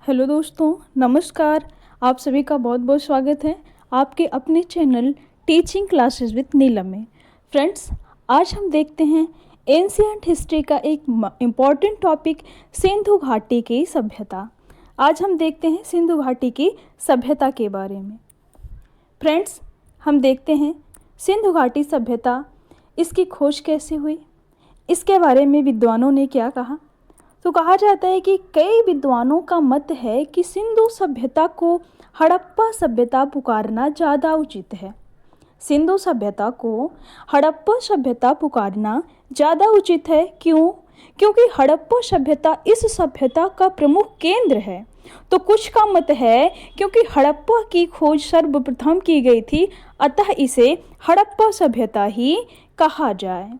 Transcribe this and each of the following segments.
Hello दोस्तों, नमस्कार। आप सभी का बहुत बहुत स्वागत है आपके अपने चैनल टीचिंग क्लासेस विद नीलम में। फ्रेंड्स, आज हम देखते हैं एंशिएंट हिस्ट्री का एक इम्पॉर्टेंट टॉपिक सिंधु घाटी की सभ्यता। आज हम देखते हैं सिंधु घाटी की सभ्यता के बारे में। फ्रेंड्स, हम देखते हैं सिंधु घाटी सभ्यता, इसकी खोज कैसे हुई, इसके बारे में विद्वानों ने क्या कहा। तो कहा जाता है कि कई विद्वानों का मत है कि सिंधु सभ्यता को हड़प्पा सभ्यता पुकारना ज़्यादा उचित है। सिंधु सभ्यता को हड़प्पा सभ्यता पुकारना ज़्यादा उचित है। क्यों? क्योंकि हड़प्पा सभ्यता इस सभ्यता का प्रमुख केंद्र है। तो कुछ का मत है क्योंकि हड़प्पा की खोज सर्वप्रथम की गई थी, अतः इसे हड़प्पा सभ्यता ही कहा जाए।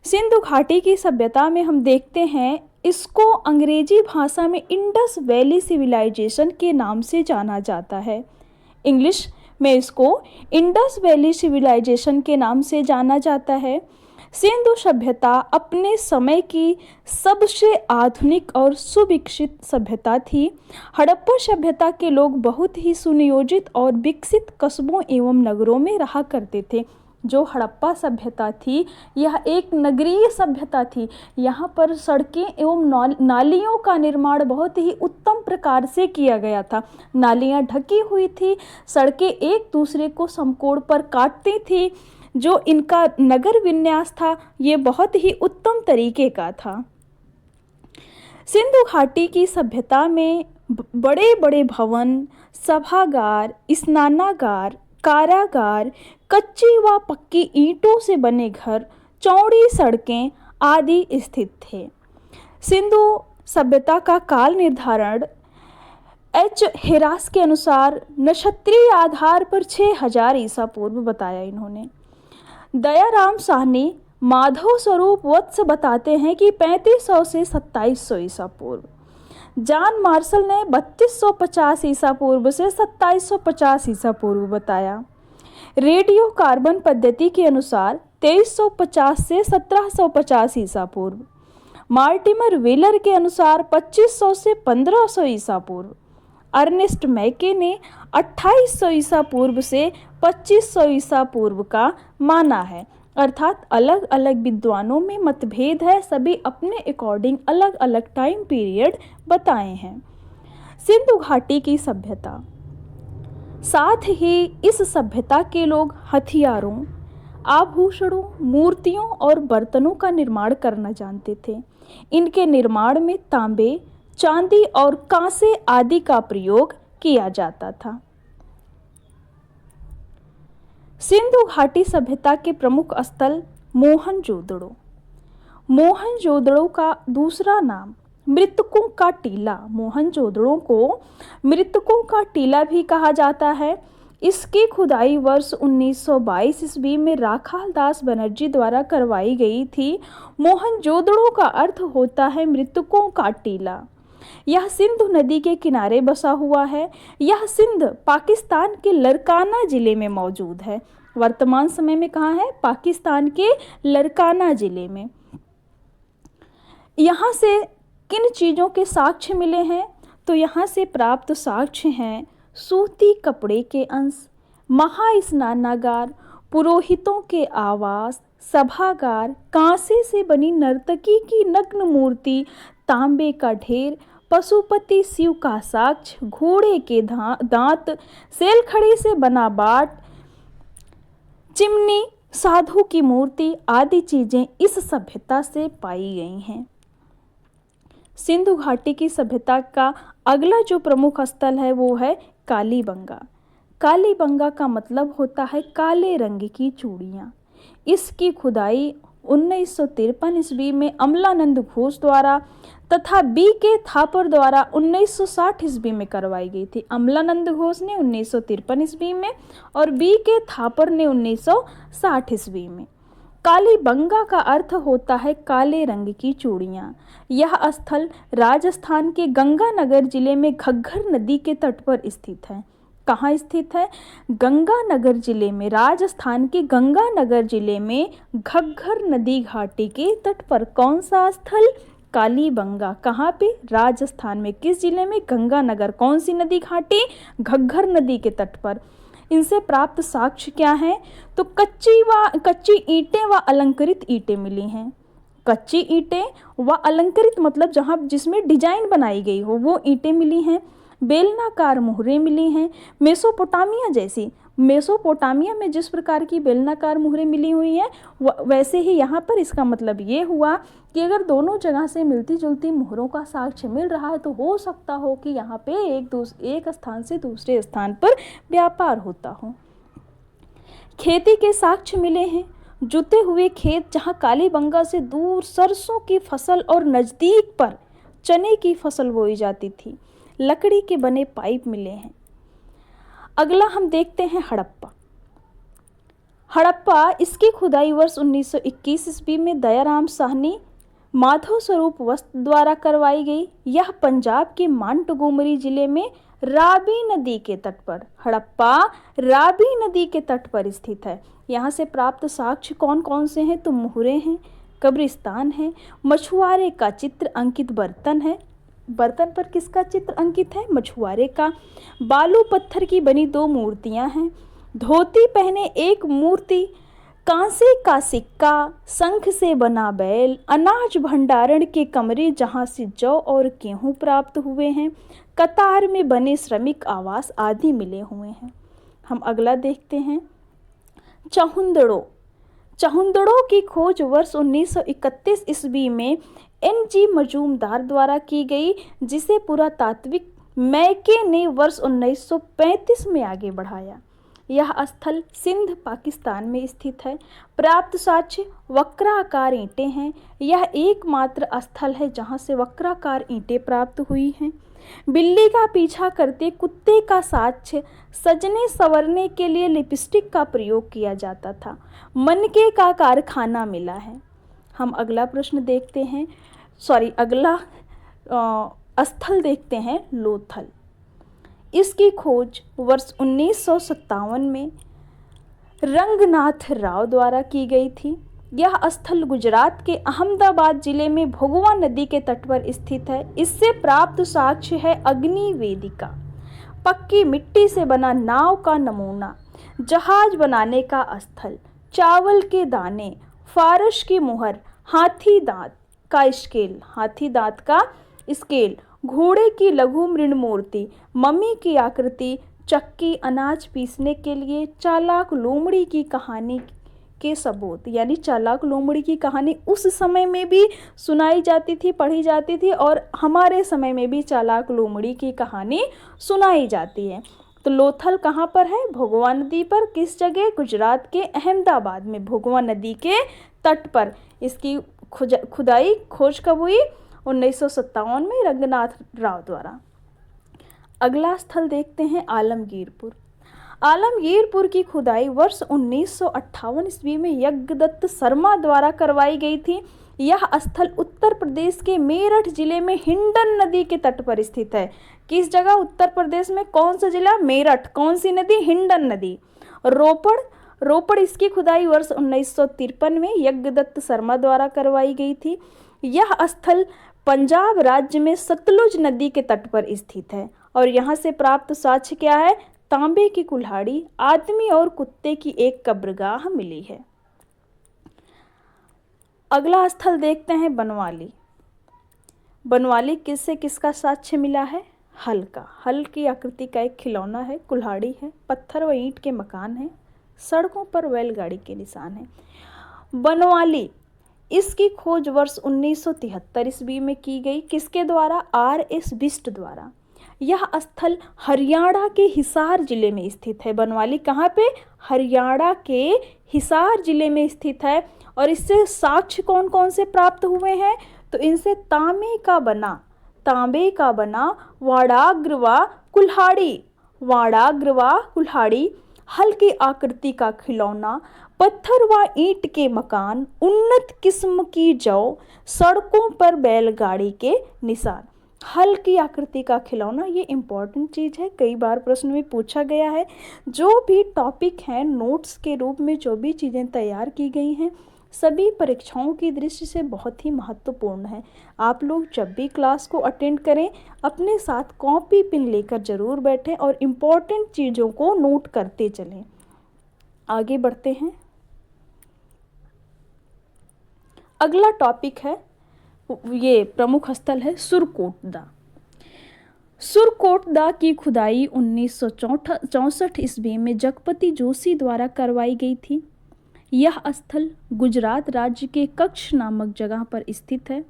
सिंधु घाटी की सभ्यता में हम देखते हैं, इसको अंग्रेजी भाषा में इंडस वैली सिविलाइजेशन के नाम से जाना जाता है। इंग्लिश में इसको इंडस वैली सिविलाइजेशन के नाम से जाना जाता है। सिंधु सभ्यता अपने समय की सबसे आधुनिक और सुविकसित सभ्यता थी। हड़प्पा सभ्यता के लोग बहुत ही सुनियोजित और विकसित कस्बों एवं नगरों में रहा करते थे। जो हड़प्पा सभ्यता थी, यह एक नगरीय सभ्यता थी। यहाँ पर सड़कें एवं नालियों का निर्माण बहुत ही उत्तम प्रकार से किया गया था। नालियाँ ढकी हुई थी, सड़कें एक दूसरे को समकोण पर काटती थी। जो इनका नगर विन्यास था, ये बहुत ही उत्तम तरीके का था। सिंधु घाटी की सभ्यता में बड़े बड़े भवन, सभागार, स्नानागार, कारागार, कच्ची व पक्की ईंटों से बने घर, चौड़ी सड़कें आदि स्थित थे। सिंधु सभ्यता का काल निर्धारण एच हेरास के अनुसार नक्षत्रीय आधार पर 6000 ईसा पूर्व बताया इन्होंने। दयाराम साहनी माधव स्वरूप वत्स बताते हैं कि 3500 से 2700 ईसा पूर्व। जॉन मार्शल ने 3250 ईसा पूर्व से 2750 ईसा पूर्व बताया। रेडियो कार्बन पद्धति के अनुसार 2350 से 1750 ईसा पूर्व। मार्टिमर व्हीलर के अनुसार 2500 से 1500 ईसा पूर्व। अर्नेस्ट मैके ने 2800 ईसा पूर्व से 2500 ईसा पूर्व का माना है। अर्थात अलग अलग विद्वानों में मतभेद है, सभी अपने अकॉर्डिंग अलग अलग टाइम पीरियड बताए हैं। सिंधु घाटी की सभ्यता, साथ ही इस सभ्यता के लोग हथियारों, आभूषणों, मूर्तियों और बर्तनों का निर्माण करना जानते थे। इनके निर्माण में तांबे, चांदी और कांसे आदि का प्रयोग किया जाता था। सिंधु घाटी सभ्यता के प्रमुख स्थल मोहनजोदड़ो। मोहनजोदड़ो का दूसरा नाम मृतकों का टीला। मोहनजोदड़ो को मृतकों का टीला भी कहा जाता है। इसकी खुदाई वर्ष 1922 ईस्वी में राखाल दास बनर्जी द्वारा करवाई गई थी। मोहनजोदड़ो का अर्थ होता है मृतकों का टीला। यह सिंधु नदी के किनारे बसा हुआ है। यह सिंध पाकिस्तान के लरकाना जिले में मौजूद है। वर्तमान समय में कहाँ है? पाकिस्तान के लरकाना जिले में। यहाँ से किन चीज़ों के साक्ष्य मिले हैं? तो यहाँ से प्राप्त साक्ष्य हैं सूती कपड़े के अंश, महास्नानागार, पुरोहितों के आवास, सभागार, कांसे से बनी नर्तकी की नग्न मूर्ति, तांबे का ढेर, पशुपति शिव का साक्ष्य, घोड़े के दांत, सेलखड़ी से बना बाट, चिमनी, साधु की मूर्ति आदि चीजें इस सभ्यता से पाई गई हैं। सिंधु घाटी की सभ्यता का अगला जो प्रमुख स्थल है वो है कालीबंगा। कालीबंगा का मतलब होता है काले रंग की चूड़ियाँ। इसकी खुदाई 1953 ईस्वी में अमलानंद घोष द्वारा तथा बी के थापर द्वारा 1960 ईस्वी में करवाई गई थी। अमलानंद घोष ने 1953 ईस्वी में और बी के थापर ने 1960 ईस्वी में। कालीबंगा का अर्थ होता है काले रंग की चूड़ियाँ। यह स्थल राजस्थान के गंगानगर जिले में घग्गर नदी के तट पर स्थित है। कहाँ स्थित है? गंगानगर जिले में, राजस्थान के गंगानगर जिले में घग्गर नदी घाटी के तट पर। कौन सा स्थल? कालीबंगा कहाँ पे? राजस्थान में। किस जिले में? गंगानगर। कौन सी नदी घाटी? घग्गर नदी के तट पर। इनसे प्राप्त साक्ष्य क्या है? तो कच्ची ईंटें व अलंकृत ईंटें मिली हैं। कच्ची ईंटें व अलंकृत मतलब जहाँ जिसमें डिजाइन बनाई गई हो वो ईंटें मिली हैं। बेलनाकार मुहरें मिली हैं। मेसोपोटामिया में जिस प्रकार की बेलनाकार मुहरें मिली हुई हैं वैसे ही यहाँ पर इसका मतलब ये हुआ कि अगर दोनों जगह से मिलती जुलती मुहरों का साक्ष्य मिल रहा है तो हो सकता हो कि यहाँ पे एक स्थान से दूसरे स्थान पर व्यापार होता हो। खेती के साक्ष्य मिले हैं। जुते हुए खेत जहाँ कालीबंगा से दूर सरसों की फसल और नज़दीक पर चने की फसल बोई जाती थी। लकड़ी के बने पाइप मिले हैं। अगला हम देखते हैं हड़प्पा। इसकी खुदाई वर्ष 1921 ईस्वी में दयाराम साहनी माधव स्वरूप वस्त द्वारा करवाई गई। यह पंजाब के मांटगोमरी जिले में रावी नदी के तट पर, हड़प्पा रावी नदी के तट पर स्थित है। यहाँ से प्राप्त साक्ष्य कौन कौन से हैं? तो मुहरे हैं, कब्रिस्तान है, मछुआरे का चित्र अंकित बर्तन है। बर्तन पर किसका चित्र अंकित है? मछुआरे का। बालू पत्थर की बनी 2 मूर्तियां हैं। धोती पहने एक मूर्ति, कांसे का सिक्का, शंख से बना बैल, अनाज भंडारण के कमरे जहां से जौ और गेहूं प्राप्त हुए हैं, कतार में बने श्रमिक आवास आदि मिले हुए हैं। हम अगला देखते हैं चहुंदड़ों की खोज वर्ष 1931 ईस्वी में N.G. मजूमदार द्वारा की गई, जिसे पुरातात्विक मैके ने वर्ष 1935 में आगे बढ़ाया। यह स्थल सिंध पाकिस्तान में स्थित है। प्राप्त साक्ष्य वक्राकार ईंटें हैं। यह एकमात्र स्थल है जहां से वक्राकार ईंटें प्राप्त हुई हैं। बिल्ली का पीछा करते कुत्ते का साक्ष्य सजने संवरने के लिए लिपस्टिक का प्रयोग किया जाता था। मनके का कारखाना मिला है। हम अगला प्रश्न देखते हैं, अगला स्थल देखते हैं लोथल। इसकी खोज वर्ष 1957 में रंगनाथ राव द्वारा की गई थी। यह स्थल गुजरात के अहमदाबाद जिले में भोगवा नदी के तट पर स्थित है। इससे प्राप्त साक्ष्य है अग्नि वेदिका, पक्की मिट्टी से बना नाव का नमूना, जहाज बनाने का स्थल, चावल के दाने, फारस की मुहर, हाथी दांत का स्केल, घोड़े की लघु मृण मूर्ति, मम्मी की आकृति, चक्की, अनाज पीसने के लिए, चालाक लोमड़ी की कहानी के सबूत। यानी चालाक लोमड़ी की कहानी उस समय में भी सुनाई जाती थी, पढ़ी जाती थी, और हमारे समय में भी चालाक लोमड़ी की कहानी सुनाई जाती है। तो लोथल कहाँ पर है? भोगवा नदी पर। किस जगह? गुजरात के अहमदाबाद में भोगवा नदी के तट पर। इसकी खोज कब हुई? 1957 में रंगनाथ राव द्वारा। अगला स्थल देखते हैं आलमगीरपुर की खुदाई वर्ष 1958 ईस्वी में यज्ञदत्त शर्मा द्वारा करवाई गई थी। यह स्थल उत्तर प्रदेश के मेरठ जिले में हिंडन नदी के तट पर स्थित है। किस जगह? उत्तर प्रदेश में। कौन सा जिला? मेरठ। कौन सी नदी? हिंडन नदी। रोपड़ इसकी खुदाई वर्ष 1953 में यज्ञदत्त शर्मा द्वारा करवाई गई थी। यह स्थल पंजाब राज्य में सतलुज नदी के तट पर स्थित है। और यहाँ से प्राप्त साक्ष्य क्या है? तांबे की कुल्हाड़ी, आदमी और कुत्ते की एक कब्रगाह मिली है। अगला स्थल देखते हैं बनवाली किससे किसका साक्ष्य मिला है? हल का। हल की आकृति का एक खिलौना है, कुल्हाड़ी है, पत्थर व ईंट के मकान हैं, सड़कों पर बैलगाड़ी के निशान हैं। बनवाली इसकी खोज वर्ष 1973 ईस्वी में की गई। किसके द्वारा? R.S. बिष्ट द्वारा। यह स्थल हरियाणा के हिसार जिले में स्थित है। बनवाली कहाँ पे? हरियाणा के हिसार जिले में स्थित है। और इससे साक्ष्य कौन कौन से प्राप्त हुए हैं? तो इनसे तांबे का बना वाड़ाग्रवा कुल्हाड़ी, हल्की आकृति का खिलौना, पत्थर व ईंट के मकान, उन्नत किस्म की जौ, सड़कों पर बैलगाड़ी के निशान। हल की आकृति का खिलौना, ये इम्पॉर्टेंट चीज़ है, कई बार प्रश्न में पूछा गया है। जो भी टॉपिक हैं, नोट्स के रूप में जो भी चीज़ें तैयार की गई हैं, सभी परीक्षाओं की दृष्टि से बहुत ही महत्वपूर्ण है। आप लोग जब भी क्लास को अटेंड करें अपने साथ कॉपी पेन लेकर जरूर बैठें और इम्पोर्टेंट चीज़ों को नोट करते चलें। आगे बढ़ते हैं। अगला टॉपिक है, ये प्रमुख स्थल है सुरकोटदा। सुरकोटदा की खुदाई 1964 ईस्वी में जगपति जोशी द्वारा करवाई गई थी। यह स्थल गुजरात राज्य के कच्छ नामक जगह पर स्थित है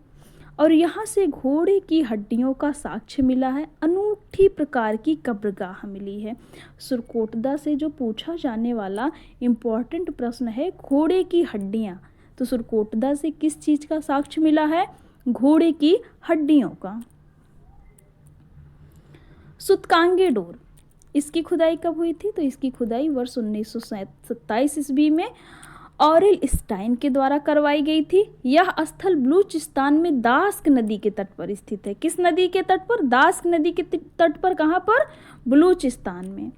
और यहाँ से घोड़े की हड्डियों का साक्ष्य मिला है। अनूठी प्रकार की कब्रगाह मिली है। सुरकोटदा से जो पूछा जाने वाला इम्पोर्टेंट प्रश्न है घोड़े की हड्डियाँ, तो सुरकोटदा से किस चीज़ का साक्ष्य मिला है? घोड़े की हड्डियों का। सुतकांगे डोर, इसकी खुदाई कब हुई थी? तो इसकी खुदाई वर्ष 1927 ईस्वी में ऑरेल स्टाइन के द्वारा करवाई गई थी। यह स्थल बलूचिस्तान में दास्क नदी के तट पर स्थित है। किस नदी के तट पर? दास्क नदी के तट पर। कहाँ पर? बलूचिस्तान में।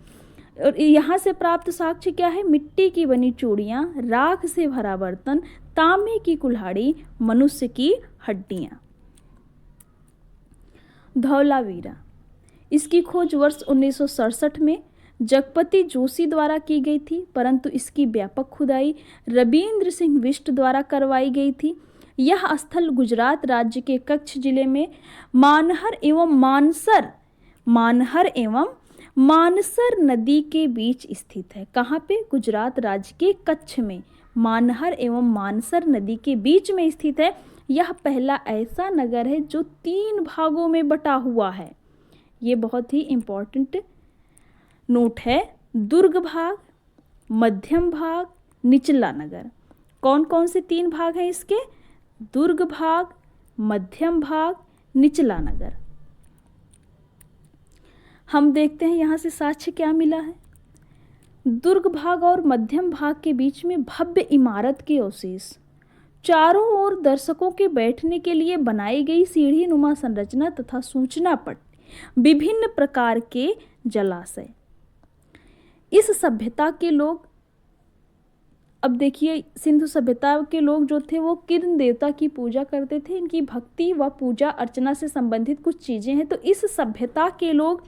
और यहाँ से प्राप्त साक्ष्य क्या है? मिट्टी की बनी चूड़ियाँ, राख से भरा बर्तन, तांबे की कुल्हाड़ी, मनुष्य की हड्डियाँ। धौलावीरा, इसकी खोज वर्ष 1967 में जगपति जोशी द्वारा की गई थी, परंतु इसकी व्यापक खुदाई रविंद्र सिंह बिष्ट द्वारा करवाई गई थी। यह स्थल गुजरात राज्य के कच्छ जिले में मानहर एवं मानसर नदी के बीच स्थित है। कहाँ पे? गुजरात राज्य के कच्छ में मानहर एवं मानसर नदी के बीच में स्थित है। यह पहला ऐसा नगर है जो 3 भागों में बटा हुआ है। ये बहुत ही इम्पोर्टेंट नोट है। दुर्ग भाग, मध्यम भाग, निचला नगर। कौन कौन से 3 भाग हैं इसके? दुर्ग भाग, मध्यम भाग, निचला नगर। हम देखते हैं यहाँ से साक्ष्य क्या मिला है। दुर्ग भाग और मध्यम भाग के बीच में भव्य इमारत के अवशेष, चारों ओर दर्शकों के बैठने के लिए बनाई गई सीढ़ी नुमा संरचना तथा सूचना पट, विभिन्न प्रकार के जलाशय। इस सभ्यता के लोग, अब देखिए सिंधु सभ्यता के लोग जो थे वो किरण देवता की पूजा करते थे। इनकी भक्ति व पूजा अर्चना से संबंधित कुछ चीजें हैं। तो इस सभ्यता के लोग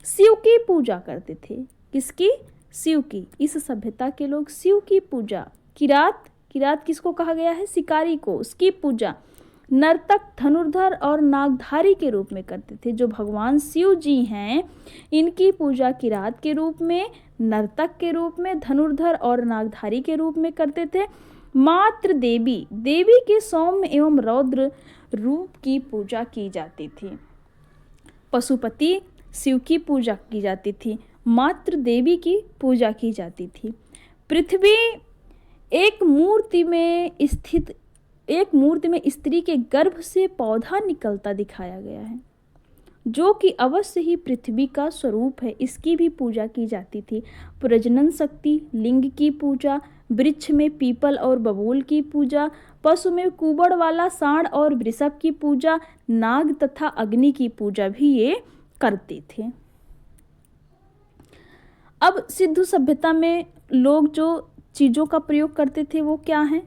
शिव की पूजा करते थे। किसकी? शिव की। इस सभ्यता के लोग शिव की पूजा, किरात किसको कहा गया है? शिकारी को, उसकी पूजा नर्तक, धनुर्धर और नागधारी के रूप में करते थे। जो भगवान शिव जी हैं इनकी पूजा किरात के रूप में, नर्तक के रूप में, धनुर्धर और नागधारी के रूप में करते थे। मात्र देवी के सौम्य एवं रौद्र रूप की पूजा की जाती थी। पशुपति शिव की पूजा की जाती थी, मात्र देवी की पूजा की जाती थी। पृथ्वी एक मूर्ति में स्त्री के गर्भ से पौधा निकलता दिखाया गया है, जो कि अवश्य ही पृथ्वी का स्वरूप है। इसकी भी पूजा की जाती थी। प्रजनन शक्ति, लिंग की पूजा, वृक्ष में पीपल और बबूल की पूजा, पशु में कुबड़ वाला सांड और वृषभ की पूजा, नाग तथा अग्नि की पूजा भी ये करते थे। अब सिंधु सभ्यता में लोग जो चीज़ों का प्रयोग करते थे वो क्या हैं?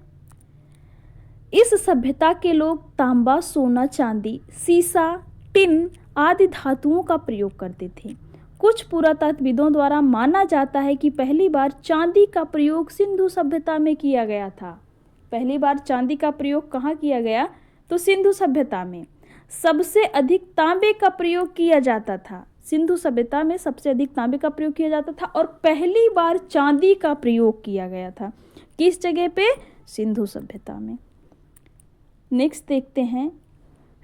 इस सभ्यता के लोग तांबा, सोना, चांदी, सीसा, टिन आदि धातुओं का प्रयोग करते थे। कुछ पुरातत्वविदों द्वारा माना जाता है कि पहली बार चांदी का प्रयोग सिंधु सभ्यता में किया गया था। पहली बार चांदी का प्रयोग कहाँ किया गया? तो सिंधु सभ्यता में। सबसे अधिक तांबे का प्रयोग किया जाता था। सिंधु सभ्यता में सबसे अधिक तांबे का प्रयोग किया जाता था और पहली बार चांदी का प्रयोग किया गया था। किस जगह पे? सिंधु सभ्यता में। नेक्स्ट देखते हैं,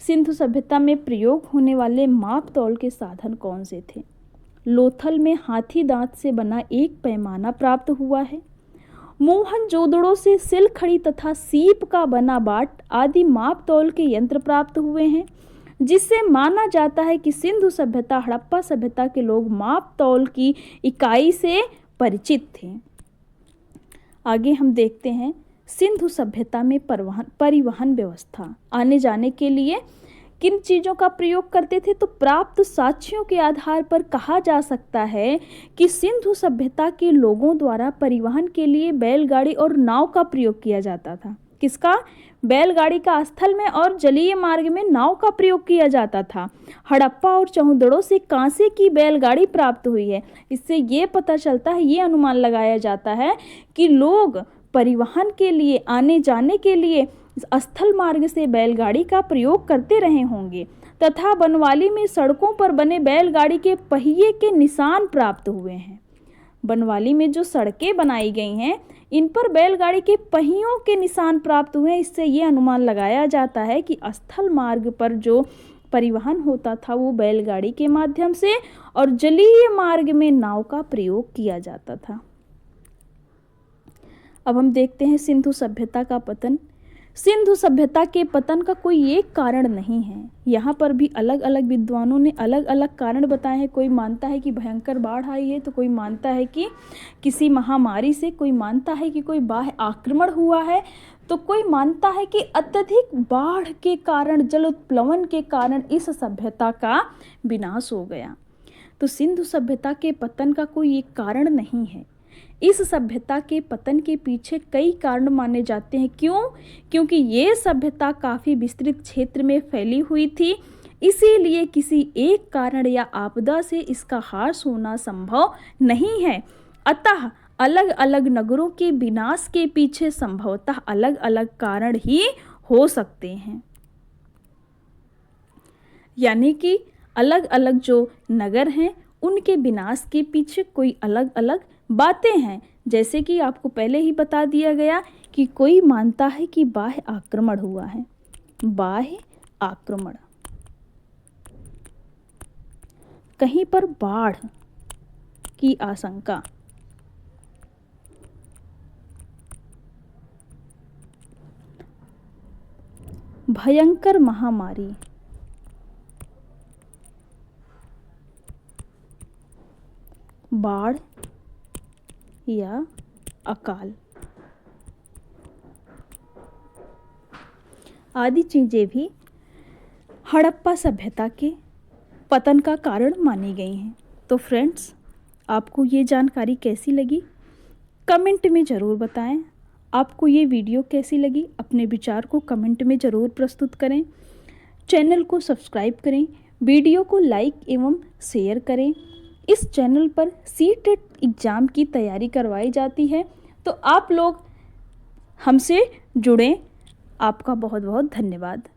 सिंधु सभ्यता में प्रयोग होने वाले माप तौल के साधन कौन से थे? लोथल में हाथी दांत से बना एक पैमाना प्राप्त हुआ है। मोहनजोदड़ो से सिलखड़ी तथा सीप का बना बाट आदि माप तौल के यंत्र प्राप्त हुए हैं, जिससे माना जाता है कि सिंधु सभ्यता हड़प्पा सभ्यता के लोग माप तौल की इकाई से परिचित थे। आगे हम देखते हैं सिंधु सभ्यता में परिवहन व्यवस्था। आने जाने के लिए किन चीज़ों का प्रयोग करते थे? तो प्राप्त साक्ष्यों के आधार पर कहा जा सकता है कि सिंधु सभ्यता के लोगों द्वारा परिवहन के लिए बैलगाड़ी और नाव का प्रयोग किया जाता था। किसका? बैलगाड़ी का स्थल में और जलीय मार्ग में नाव का प्रयोग किया जाता था। हड़प्पा और चौहदड़ों से कांसे की बैलगाड़ी प्राप्त हुई है। इससे ये पता चलता है, ये अनुमान लगाया जाता है कि लोग परिवहन के लिए, आने जाने के लिए स्थल मार्ग से बैलगाड़ी का प्रयोग करते रहे होंगे तथा बनवाली में सड़कों पर बने बैलगाड़ी के पहिए के निशान प्राप्त हुए हैं। बनवाली में जो सड़कें बनाई गई हैं, इन पर बैलगाड़ी के पहियों के निशान प्राप्त हुए हैं। इससे ये अनुमान लगाया जाता है कि स्थल मार्ग पर जो परिवहन होता था वो बैलगाड़ी के माध्यम से और जलीय मार्ग में नाव का प्रयोग किया जाता था। अब हम देखते हैं सिंधु सभ्यता का पतन। सिंधु सभ्यता के पतन का कोई एक कारण नहीं है। यहाँ पर भी अलग अलग विद्वानों ने अलग अलग कारण बताए हैं। कोई मानता है कि भयंकर बाढ़ आई है, तो कोई मानता है कि किसी महामारी से, कोई मानता है कि कोई बाह्य आक्रमण हुआ है, तो कोई मानता है कि अत्यधिक बाढ़ के कारण, जल उत्प्लवन के कारण इस सभ्यता का विनाश हो गया। तो सिंधु सभ्यता के पतन का कोई एक कारण नहीं है। इस सभ्यता के पतन के पीछे कई कारण माने जाते हैं। क्यों? क्योंकि ये सभ्यता काफ़ी विस्तृत क्षेत्र में फैली हुई थी, इसीलिए किसी एक कारण या आपदा से इसका ह्रास होना संभव नहीं है। अतः अलग अलग नगरों के विनाश के पीछे संभवतः अलग अलग कारण ही हो सकते हैं। यानी कि अलग अलग जो नगर हैं उनके विनाश के पीछे कोई अलग अलग बातें हैं। जैसे कि आपको पहले ही बता दिया गया कि कोई मानता है कि बाह्य आक्रमण हुआ है। बाह्य आक्रमण, कहीं पर बाढ़ की आशंका, भयंकर महामारी, बाढ़ या अकाल आदि चीज़ें भी हड़प्पा सभ्यता के पतन का कारण मानी गई हैं। तो फ्रेंड्स, आपको ये जानकारी कैसी लगी कमेंट में ज़रूर बताएं। आपको ये वीडियो कैसी लगी अपने विचार को कमेंट में ज़रूर प्रस्तुत करें। चैनल को सब्सक्राइब करें, वीडियो को लाइक एवं शेयर करें। इस चैनल पर सीटेट एग्ज़ाम की तैयारी करवाई जाती है, तो आप लोग हमसे जुड़ें। आपका बहुत बहुत धन्यवाद।